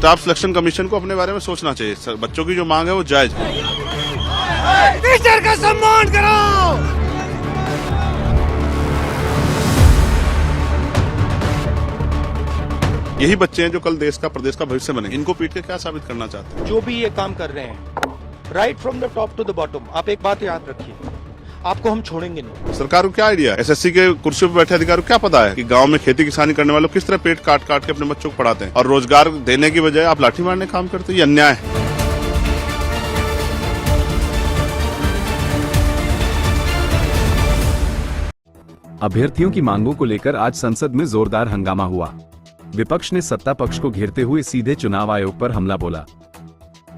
Staff selection commission को अपने बारे में सोचना चाहिए। बच्चों की जो मांग है वो जायज है। टीचर का सम्मान करो। यही बच्चे हैं जो कल देश का प्रदेश का भविष्य बनेंगे। इनको पीट के क्या साबित करना चाहते हैं? जो भी ये काम कर रहे हैं, right from the top to the bottom, आप एक बात याद रखिए, आपको हम छोड़ेंगे नहीं। सरकार को क्या आइडिया है? एसएससी के कुर्सी पर बैठे अधिकारी को क्या पता है कि गांव में खेती किसानी करने वालों किस तरह पेट काट काट के अपने बच्चों को पढ़ाते हैं और रोजगार देने की बजाय आप लाठी मारने काम करते हैं? ये अन्याय है। अभ्यर्थियों की मांगों को लेकर आज संसद में जोरदार हंगामा हुआ। विपक्ष ने सत्ता पक्ष को घेरते हुए सीधे चुनाव आयोग पर हमला बोला।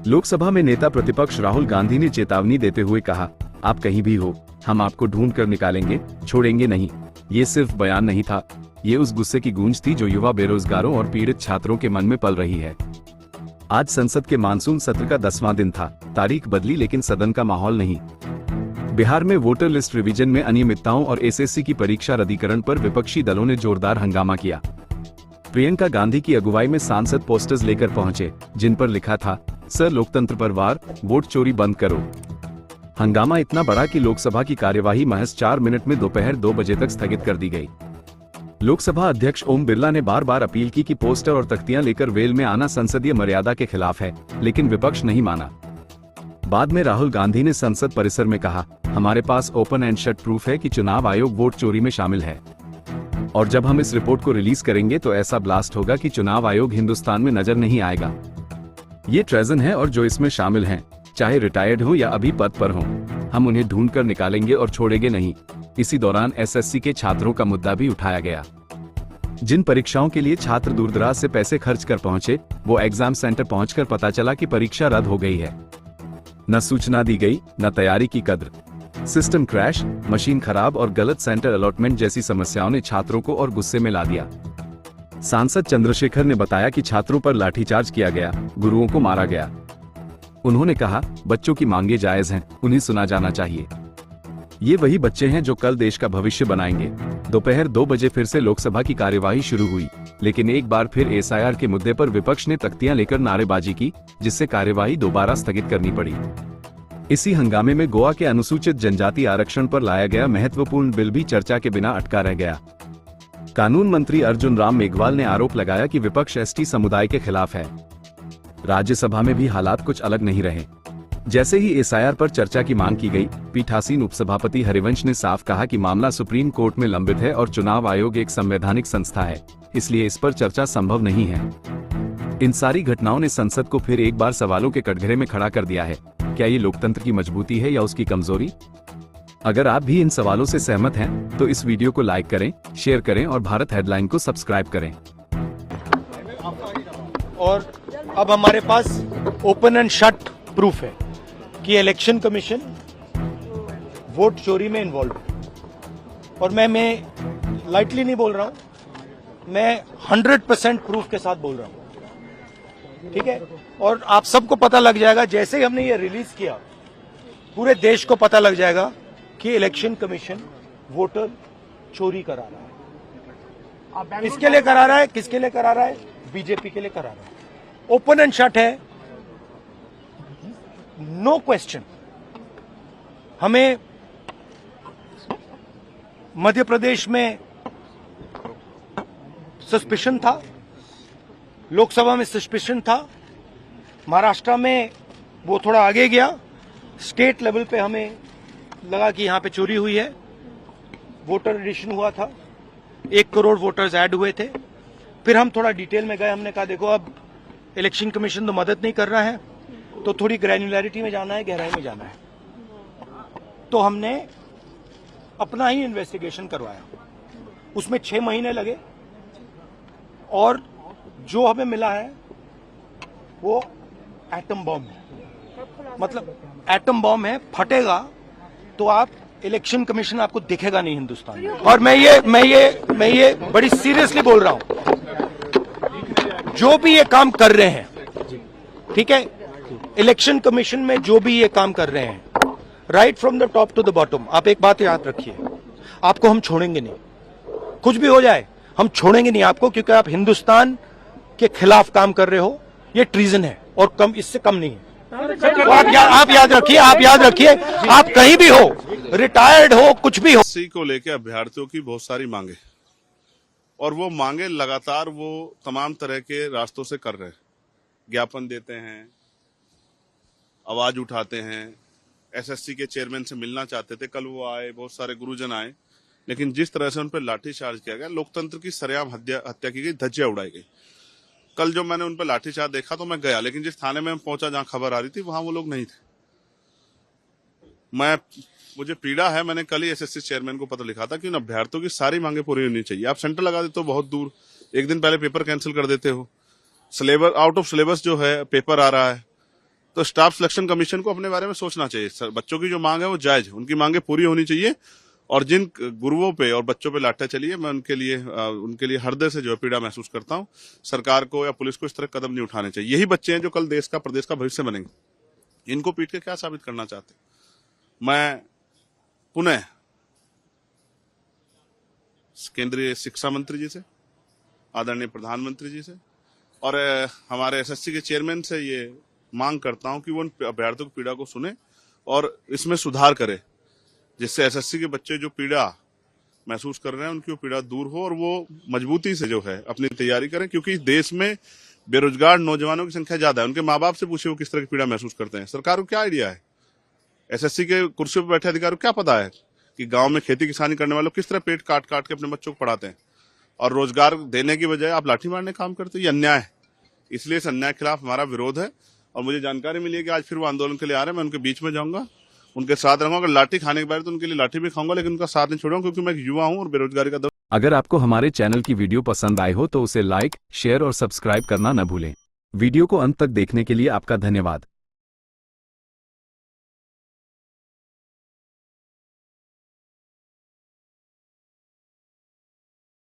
लोकसभा में नेता प्रतिपक्ष राहुल गांधी ने चेतावनी देते हुए कहा, आप कहीं भी हो, हम आपको ढूंढ कर निकालेंगे, छोड़ेंगे नहीं। ये सिर्फ बयान नहीं था, ये उस गुस्से की गूंज थी जो युवा बेरोजगारों और पीड़ित छात्रों के मन में पल रही है। आज संसद के मानसून सत्र का 10वां दिन था। तारीख बदली लेकिन सदन का माहौल नहीं। बिहार में वोटर लिस्ट रिवीजन में अनियमितताओं और एसएससी की परीक्षा रद्दीकरण पर विपक्षी दलों ने जोरदार हंगामा किया। प्रियंका गांधी की अगुवाई में सांसद पोस्टर्स लेकर पहुंचे, जिन पर लिखा था, सर लोकतंत्र पर वार, वोट चोरी बंद करो। हंगामा इतना बड़ा कि लोकसभा की कार्यवाही महज 4 मिनट में दोपहर 2 बजे तक स्थगित कर दी गई। लोकसभा अध्यक्ष ओम बिरला ने बार बार अपील की कि पोस्टर और तख्तियां लेकर वेल में आना संसदीय मर्यादा के खिलाफ है, लेकिन विपक्ष नहीं माना। बाद में राहुल गांधी ने संसद परिसर में कहा, हमारे पास ओपन एंड शट प्रूफ है कि चुनाव आयोग वोट चोरी में शामिल है, और जब हम इस रिपोर्ट को रिलीज करेंगे तो ऐसा ब्लास्ट होगा कि चुनाव आयोग हिंदुस्तान में नजर नहीं आएगा। ये ट्रेजन है और जो इसमें शामिल हैं, चाहे रिटायर्ड हो या अभी पद पर हो, हम उन्हें ढूंढ कर निकालेंगे और छोड़ेंगे नहीं। इसी दौरान एसएससी के छात्रों का मुद्दा भी उठाया गया। जिन परीक्षाओं के लिए छात्र दूरदराज से पैसे खर्च कर पहुंचे, वो एग्जाम सेंटर पहुंचकर पता चला कि परीक्षा रद्द हो गई है। न सूचना दी गई, न तैयारी की कद्र। सिस्टम क्रैश, मशीन खराब और गलत सेंटर अलॉटमेंट जैसी समस्याओं ने छात्रों को और गुस्से में ला दिया। सांसद चंद्रशेखर ने बताया कि छात्रों पर लाठीचार्ज किया गया, गुरुओं को मारा गया। उन्होंने कहा, बच्चों की मांगे जायज हैं, उन्हें सुना जाना चाहिए। ये वही बच्चे हैं जो कल देश का भविष्य बनाएंगे। दोपहर 2 बजे फिर से लोकसभा की कार्यवाही शुरू हुई, लेकिन एक बार फिर एसआईआर के मुद्दे पर विपक्ष ने तख्तियां लेकर नारेबाजी की, जिससे कार्यवाही दोबारा स्थगित करनी पड़ी। इसी हंगामे में गोवा के अनुसूचित जनजाति आरक्षण पर लाया गया महत्वपूर्ण बिल भी चर्चा के बिना अटका रह गया। कानून मंत्री अर्जुन राम मेघवाल ने आरोप लगाया कि विपक्ष एसटी समुदाय के खिलाफ है। राज्यसभा में भी हालात कुछ अलग नहीं रहे। जैसे ही एसआईआर पर चर्चा की मांग की गई, पीठासीन उपसभापति हरिवंश ने साफ कहा कि मामला सुप्रीम कोर्ट में लंबित है और चुनाव आयोग एक संवैधानिक संस्था है, इसलिए इस पर चर्चा संभव नहीं है। इन सारी घटनाओं ने संसद को फिर एक बार सवालों के कटघरे में खड़ा कर दिया है। क्या ये लोकतंत्र की मजबूती है या उसकी कमजोरी? अगर आप भी इन सवालों से सहमत हैं, तो इस वीडियो को लाइक करें, शेयर करें और भारत हेडलाइन को सब्सक्राइब करें। और अब हमारे पास ओपन एंड शट प्रूफ है कि इलेक्शन कमीशन वोट चोरी में इन्वॉल्व है। और मैं लाइटली नहीं बोल रहा हूं, मैं 100% प्रूफ के साथ बोल रहा हूं, ठीक है। और आप सबको पता लग जाएगा, जैसे ही हमने ये रिलीज किया, पूरे देश को पता लग जाएगा कि इलेक्शन कमीशन वोटर चोरी करा रहा है। किसके लिए करा रहा है? किसके लिए करा रहा है? बीजेपी के लिए करा रहा है। ओपन एंड शट है, नो क्वेश्चन। हमें मध्य प्रदेश में सस्पिशन था, लोकसभा में सस्पिशन था, महाराष्ट्र में वो थोड़ा आगे गया, स्टेट लेवल पे हमें लगा कि यहां पे चोरी हुई है। वोटर एडिशन हुआ था, 1 करोड़ वोटर्स ऐड हुए थे। फिर हम थोड़ा डिटेल में गए, हमने कहा देखो अब इलेक्शन कमीशन तो मदद नहीं कर रहा है, तो थोड़ी ग्रैन्युलैरिटी में जाना है, गहराई में जाना है। तो हमने अपना ही इन्वेस्टिगेशन करवाया, उसमें 6 महीने लगे और जो हमें मिला है वो एटम बॉम्ब है। मतलब एटम बॉम्ब है, फटेगा तो आप इलेक्शन कमीशन आपको दिखेगा नहीं हिंदुस्तान में। और मैं ये बड़ी सीरियसली बोल रहा हूं, जो भी ये काम कर रहे हैं, ठीक है, इलेक्शन कमीशन में जो भी ये काम कर रहे हैं, right from the top to the bottom, आप एक बात याद रखिए, आपको हम छोड़ेंगे नहीं। कुछ भी हो जाए हम छोड़ेंगे नहीं आपको, क्योंकि आप हिंदुस्तान के खिलाफ काम कर रहे हो, ये ट्रीजन है और कम इससे कम नहीं है। तो आप याद रखिए, आप कहीं भी हो, रिटायर्ड हो, कुछ भी हो। एसएससी को लेकर अभ्यर्थियों की बहुत सारी मांगे, और वो मांगे लगातार वो तमाम तरह के रास्तों से कर रहे हैं। ज्ञापन देते हैं, आवाज उठाते हैं, एसएससी के चेयरमैन से मिलना चाहते थे, कल वो आए, बहुत सारे गुरुजन आए, लेकिन जिस तरह से उन पर लाठीचार्ज किया गया, लोकतंत्र की सरेआम हत्या की गई, धज्जियां उड़ाई गई। कल जो मैंने उन पर लाठीचार्ज देखा तो मैं गया, लेकिन जिस थाने में पहुंचा जहां खबर आ रही थी वहां वो लोग नहीं थे। मुझे पीड़ा है, मैंने कल ही एसएससी चेयरमैन को पत्र लिखा था कि उन अभ्यर्थियों की सारी मांगे पूरी होनी चाहिए। आप सेंटर लगा देते हो बहुत दूर, एक दिन पहले पेपर कैंसिल कर देते हो, सिलेबस आउट ऑफ सिलेबस जो है पेपर आ रहा है, तो स्टाफ सिलेक्शन कमीशन को अपने बारे में सोचना चाहिए। बच्चों की जो मांग है वो जायज है, उनकी मांगे पूरी होनी चाहिए। और जिन गुरुओं पे और बच्चों पे लाठियां चली है, मैं उनके लिए हृदय से जो है पीड़ा महसूस करता हूं। सरकार को या पुलिस को इस तरह कदम नहीं उठाने चाहिए। यही बच्चे हैं जो कल देश का, प्रदेश का भविष्य बनेंगे। इनको पीट के क्या साबित करना चाहते? मैं पुनः केंद्रीय शिक्षा मंत्री जी से, आदरणीय प्रधानमंत्री जी से और हमारे एसएससी के चेयरमैन से ये मांग करता हूं कि वो उन अभ्यर्थियों की पीड़ा को सुने और इसमें सुधार करे, जिससे एसएससी के बच्चे जो पीड़ा महसूस कर रहे हैं उनकी वो पीड़ा दूर हो और वो मजबूती से जो है अपनी तैयारी करें। क्योंकि देश में बेरोजगार नौजवानों की संख्या ज्यादा है। उनके माँ बाप से पूछे वो किस तरह की पीड़ा महसूस करते हैं। सरकार को क्या आइडिया है? एसएससी के कुर्सी पर बैठे अधिकारियों को क्या पता है कि गांव में खेती किसानी करने वालों किस तरह पेट काट काट के अपने बच्चों को पढ़ाते हैं, और रोजगार देने की बजाय आप लाठी मारने काम करते हैं? ये अन्याय है। इसलिए इस अन्याय के खिलाफ हमारा विरोध है। और मुझे जानकारी मिली है कि आज फिर वो आंदोलन के लिए आ रहे हैं। मैं उनके बीच में जाऊंगा, उनके साथ रहूंगा। अगर लाठी खाने के बाद तो उनके लिए लाठी भी खाऊंगा, लेकिन उनका साथ नहीं छोड़ूंगा, क्योंकि मैं एक युवा हूं और बेरोजगारी का दौर। अगर आपको हमारे चैनल की वीडियो पसंद आई हो तो उसे लाइक, शेयर और सब्सक्राइब करना न भूलें। वीडियो को अंत तक देखने के लिए आपका धन्यवाद।